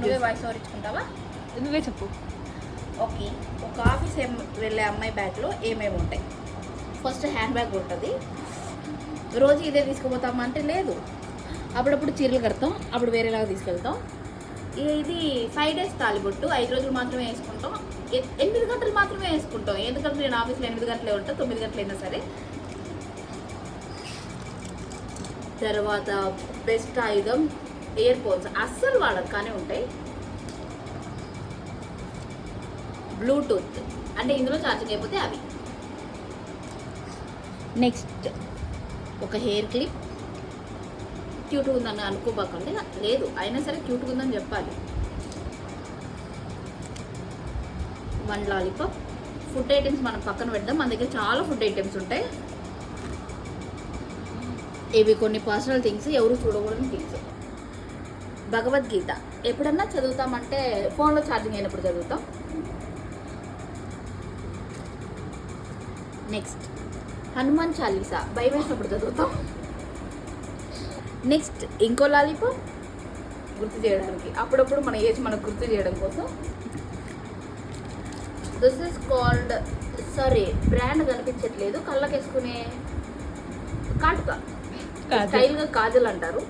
నువ్వే voice over ఇచ్చుకుంటావా? నువ్వే చెప్పు. ఓకే, ఒక ఆఫీస్ వెళ్ళే అమ్మాయి బ్యాగ్లో ఏమేమి ఉంటాయి? ఫస్ట్ హ్యాండ్ బ్యాగ్ ఉంటుంది. రోజు ఇదే తీసుకుపోతామా అంటే లేదు, అప్పుడప్పుడు చీరలు కడతాం, అప్పుడు వేరేలాగా తీసుకెళ్తాం. ఇది 5 days తాలిబొట్టు, 5 రోజులు మాత్రమే వేసుకుంటాం, 8 గంటలు మాత్రమే వేసుకుంటాం. ఎందుకంటే నేను ఆఫీస్లో 8 గంటలే ఉంటాను, 9 గంటలు అయినా సరే. తర్వాత బెస్ట్ ఆయుధం ఇయర్ ఫోన్స్, అస్సలు వాడదు కానీ ఉంటాయి. బ్లూటూత్ అంటే ఇందులో ఛార్జింగ్ అయిపోతే అవి. నెక్స్ట్ ఒక హెయిర్ క్లిప్. క్యూట్గా ఉందని అనుకోబాకండి, లేదు అయినా సరే క్యూట్గా ఉందని చెప్పాలి. 1 లాలీపాప్. ఫుడ్ ఐటమ్స్ మనం పక్కన పెడదాం, మన దగ్గర చాలా ఫుడ్ ఐటమ్స్ ఉంటాయి. ఇవి కొన్ని పర్సనల్ థింగ్స్, ఎవరు చూడకూడని థింగ్స్. భగవద్గీత ఎప్పుడన్నా చదువుతామంటే ఫోన్లో ఛార్జింగ్ అయినప్పుడు చదువుతాం. నెక్స్ట్ హనుమాన్ చాలీసా భయం వేసినప్పుడు చదువుతాం. నెక్స్ట్ ఇంకో లాలీపాప్ గుర్తు చేయడానికి, అప్పుడప్పుడు మన ఏజ్ మనకు గుర్తు చేయడం కోసం. This is called, sorry brand కనిపించట్లేదు, కళ్ళకేసుకునే కాటుక, స్టైల్గా కాజల్ అంటారు.